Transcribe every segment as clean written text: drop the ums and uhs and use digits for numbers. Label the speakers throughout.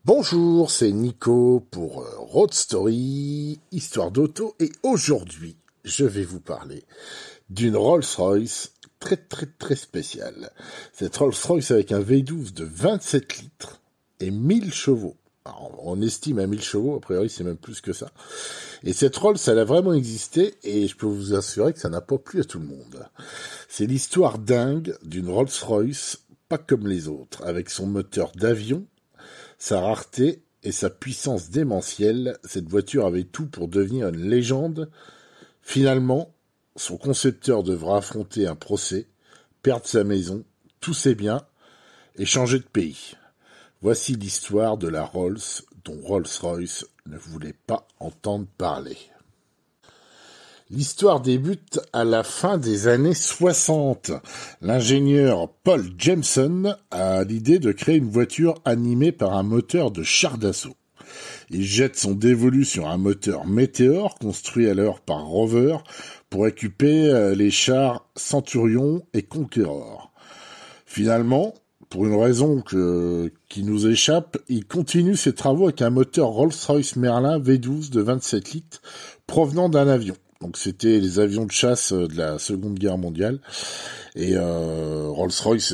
Speaker 1: Bonjour, c'est Nico pour Road Story, histoire d'auto, et aujourd'hui, je vais vous parler d'une Rolls-Royce très spéciale. Cette Rolls-Royce avec un V12 de 27 litres et 1000 chevaux. Alors, on estime à 1000 chevaux, a priori c'est même plus que ça. Et cette Rolls, elle a vraiment existé, et je peux vous assurer que ça n'a pas plu à tout le monde. C'est l'histoire dingue d'une Rolls-Royce, pas comme les autres, avec son moteur d'avion, sa rareté et sa puissance démentielle. Cette voiture avait tout pour devenir une légende. Finalement, son concepteur devra affronter un procès, perdre sa maison, tous ses biens et changer de pays. Voici l'histoire de la Rolls dont Rolls-Royce ne voulait pas entendre parler. L'histoire débute à la fin des années 60. L'ingénieur Paul Jameson a l'idée de créer une voiture animée par un moteur de char d'assaut. Il jette son dévolu sur un moteur Meteor construit alors par Rover pour équiper les chars Centurion et Conqueror. Finalement, pour une raison qui nous échappe, il continue ses travaux avec un moteur Rolls-Royce Merlin V12 de 27 litres provenant d'un avion. Donc c'était les avions de chasse de la Seconde Guerre mondiale. Et Rolls-Royce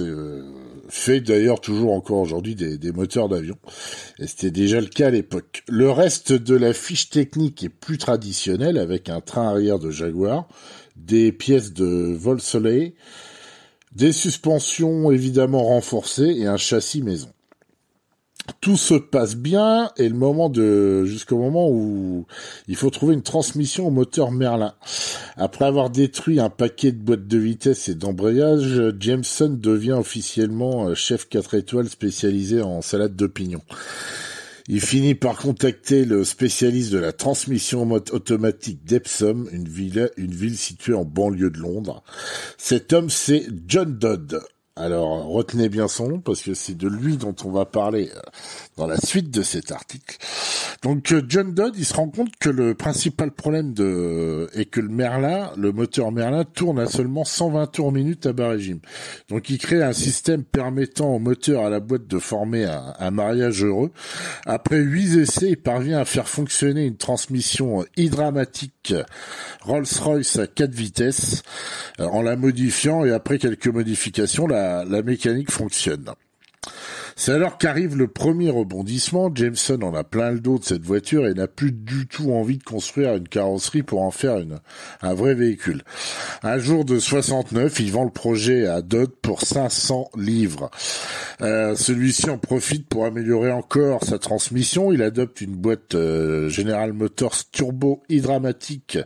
Speaker 1: fait d'ailleurs toujours encore aujourd'hui des moteurs d'avion. Et c'était déjà le cas à l'époque. Le reste de la fiche technique est plus traditionnelle, avec un train arrière de Jaguar, des pièces de Vol-Soleil, des suspensions évidemment renforcées et un châssis maison. Tout se passe bien et jusqu'au moment où il faut trouver une transmission au moteur Merlin. Après avoir détruit un paquet de boîtes de vitesse et d'embrayage, Jameson devient officiellement chef 4 étoiles spécialisé en salade de pignons. Il finit par contacter le spécialiste de la transmission automatique d'Epsom, une ville située en banlieue de Londres. Cet homme, c'est John Dodd. Alors, retenez bien son nom, parce que c'est de lui dont on va parler dans la suite de cet article. Donc, John Dodd, il se rend compte que le principal problème est que le moteur Merlin tourne à seulement 120 tours minute à bas régime. Donc, il crée un système permettant au moteur à la boîte de former un mariage heureux. Après 8 essais, il parvient à faire fonctionner une transmission hydramatique Rolls-Royce à 4 vitesses, en la modifiant, et après quelques modifications, la mécanique fonctionne. C'est alors qu'arrive le premier rebondissement. Jameson en a plein le dos de cette voiture et n'a plus du tout envie de construire une carrosserie pour en faire un vrai véhicule. Un jour de 69, il vend le projet à Dodd pour 500 livres. Celui-ci en profite pour améliorer encore sa transmission. Il adopte une boîte General Motors turbo hydramatique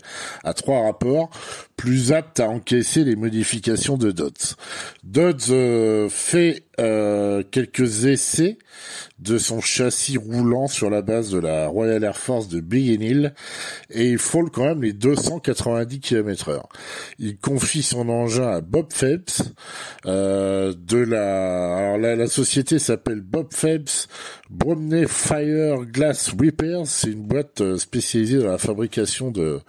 Speaker 1: à 3 rapports, plus apte à encaisser les modifications de Dodd. Dodd fait quelques essais de son châssis roulant sur la base de la Royal Air Force de Biggin Hill et il frôle quand même les 290 km/h. Il confie son engin à Bob Phelps la société s'appelle Bob Phelps Bromley Fire Glass Repairs. C'est une boîte spécialisée dans la fabrication de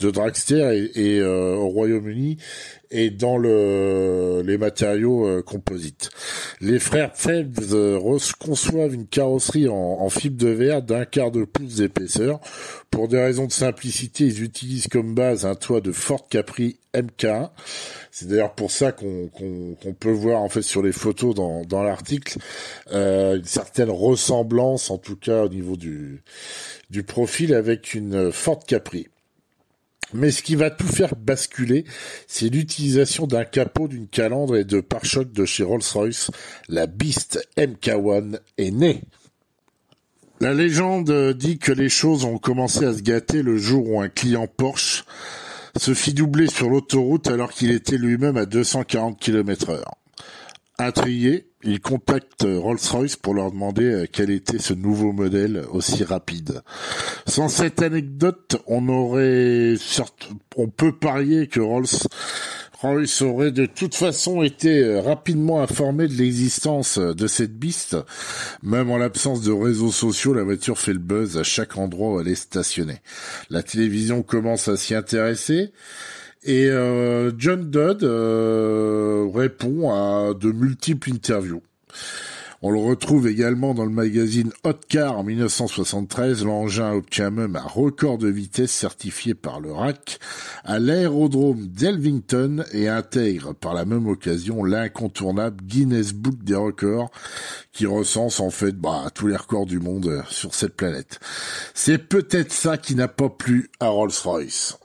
Speaker 1: dragsters et au Royaume-Uni et dans les matériaux composites. Les frères Phelps conçoivent une carrosserie en fibre de verre d'1/4 de pouce d'épaisseur. Pour des raisons de simplicité, ils utilisent comme base un toit de Ford Capri Mk1. C'est d'ailleurs pour ça qu'on peut voir en fait sur les photos dans l'article une certaine ressemblance, en tout cas au niveau du profil, avec une Ford Capri. Mais ce qui va tout faire basculer, c'est l'utilisation d'un capot, d'une calandre et de pare-chocs de chez Rolls-Royce. La Beast Mk1 est née. La légende dit que les choses ont commencé à se gâter le jour où un client Porsche se fit doubler sur l'autoroute alors qu'il était lui-même à 240 km/h. Intrigué, il contacte Rolls-Royce pour leur demander quel était ce nouveau modèle aussi rapide. Sans cette anecdote, on peut parier que Rolls-Royce aurait de toute façon été rapidement informé de l'existence de cette Beast. Même en l'absence de réseaux sociaux, la voiture fait le buzz à chaque endroit où elle est stationnée. La télévision commence à s'y intéresser. Et John Dodd répond à de multiples interviews. On le retrouve également dans le magazine Hot Car en 1973. L'engin obtient même un record de vitesse certifié par le RAC à l'aérodrome d'Elvington et intègre par la même occasion l'incontournable Guinness Book des records qui recense en fait tous les records du monde sur cette planète. C'est peut-être ça qui n'a pas plu à Rolls-Royce.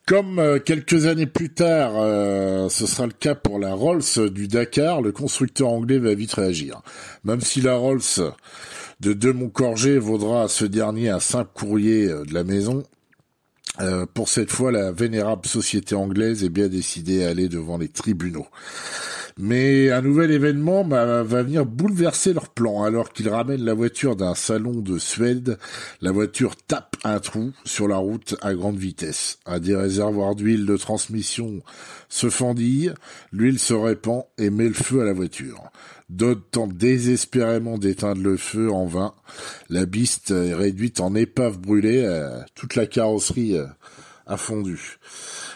Speaker 1: Comme quelques années plus tard, ce sera le cas pour la Rolls du Dakar, le constructeur anglais va vite réagir. Même si la Rolls de De Montcorgé vaudra à ce dernier un simple courrier de la maison, pour cette fois, la vénérable société anglaise est bien décidée à aller devant les tribunaux. Mais un nouvel événement va venir bouleverser leur plan. Alors qu'ils ramènent la voiture d'un salon de Suède, la voiture tape un trou sur la route à grande vitesse. Un des réservoirs d'huile de transmission se fendille, l'huile se répand et met le feu à la voiture. Dodd tente désespérément d'éteindre le feu en vain. La Beast est réduite en épave brûlée, toute la carrosserie a fondu.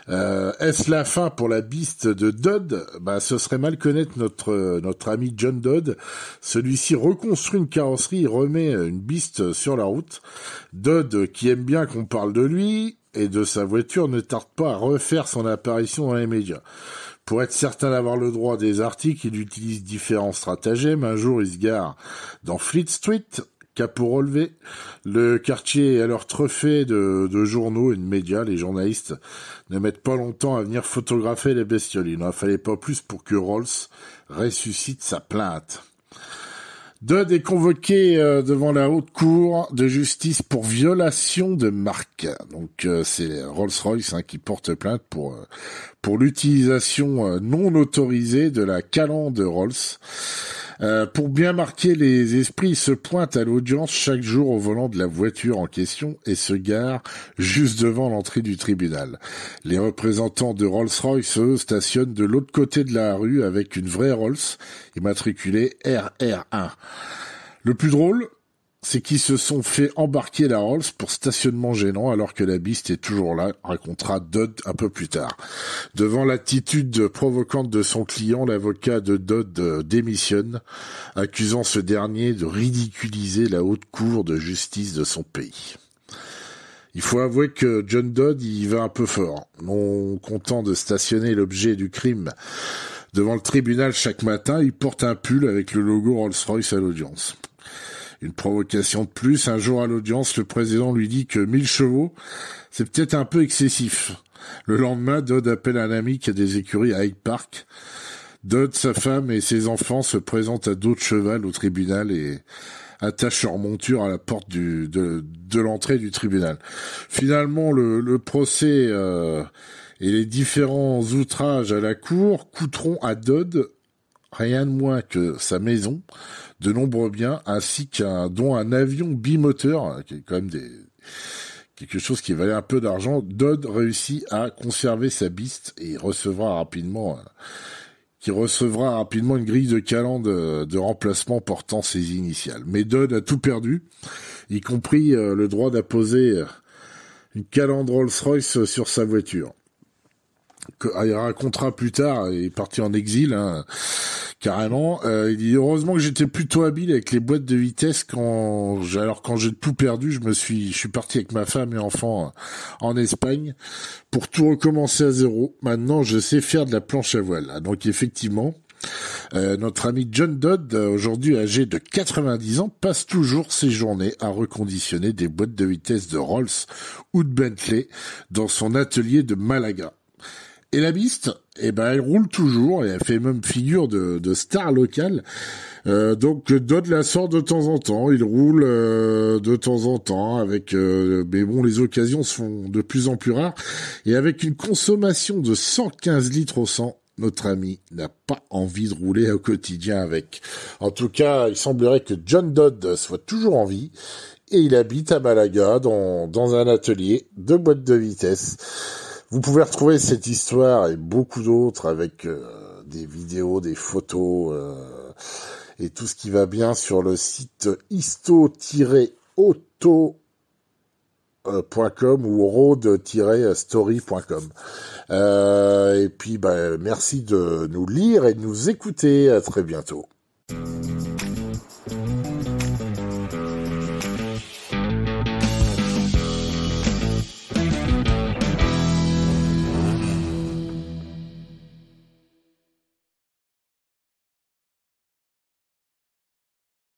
Speaker 1: Est-ce la fin pour la Beast de Dodd? Ce serait mal connaître notre ami John Dodd. Celui-ci reconstruit une carrosserie et remet une Beast sur la route. Dodd, qui aime bien qu'on parle de lui et de sa voiture, ne tarde pas à refaire son apparition dans les médias. Pour être certain d'avoir le droit des articles, il utilise différents stratagèmes. Un jour, il se gare dans Fleet Street, capot relevé. Le quartier est alors truffé de journaux et de médias. Les journalistes ne mettent pas longtemps à venir photographier les bestioles. Il n'en fallait pas plus pour que Rolls ressuscite sa plainte. Dodd est convoqué devant la haute cour de justice pour violation de marque. Donc c'est Rolls-Royce qui porte plainte pour l'utilisation non autorisée de la calandre de Rolls. Pour bien marquer les esprits, il se pointe à l'audience chaque jour au volant de la voiture en question et se gare juste devant l'entrée du tribunal. Les représentants de Rolls-Royce, eux, stationnent de l'autre côté de la rue avec une vraie Rolls immatriculée RR1. Le plus drôle, c'est qu'ils se sont fait embarquer la Rolls pour stationnement gênant alors que la Beast est toujours là, racontera Dodd un peu plus tard. Devant l'attitude provocante de son client, l'avocat de Dodd démissionne, accusant ce dernier de ridiculiser la haute cour de justice de son pays. Il faut avouer que John Dodd y va un peu fort, non content de stationner l'objet du crime devant le tribunal chaque matin, il porte un pull avec le logo Rolls-Royce à l'audience. Une provocation de plus, un jour à l'audience, le président lui dit que 1000 chevaux, c'est peut-être un peu excessif. Le lendemain, Dodd appelle un ami qui a des écuries à Hyde Park. Dodd, sa femme et ses enfants se présentent à dos de cheval au tribunal et attachent leur monture à la porte de l'entrée du tribunal. Finalement, le procès et les différents outrages à la cour coûteront à Dodd rien de moins que sa maison, de nombreux biens, ainsi dont un avion bimoteur, qui est quand même quelque chose qui valait un peu d'argent. Dodd réussit à conserver sa Beast et recevra rapidement une grille de calandre de remplacement portant ses initiales. Mais Dodd a tout perdu, y compris le droit d'apposer une calandre Rolls-Royce sur sa voiture. Il racontera plus tard, il est parti en exil, carrément. Il dit heureusement que j'étais plutôt habile avec les boîtes de vitesse quand j'ai tout perdu, je suis parti avec ma femme et enfants en Espagne pour tout recommencer à zéro. Maintenant, je sais faire de la planche à voile. Donc effectivement, notre ami John Dodd, aujourd'hui âgé de 90 ans, passe toujours ses journées à reconditionner des boîtes de vitesse de Rolls ou de Bentley dans son atelier de Malaga. Et la Beast, elle roule toujours et elle fait même figure de star locale. Donc Dodd la sort de temps en temps, il roule de temps en temps avec mais bon, les occasions se font de plus en plus rares et avec une consommation de 115 litres au 100, notre ami n'a pas envie de rouler au quotidien avec. En tout cas, il semblerait que John Dodd soit toujours en vie et il habite à Malaga dans un atelier de boîtes de vitesse. Vous pouvez retrouver cette histoire et beaucoup d'autres avec des vidéos, des photos et tout ce qui va bien sur le site histo-auto road.com ou road-story.com. Et puis, merci de nous lire et de nous écouter. À très bientôt.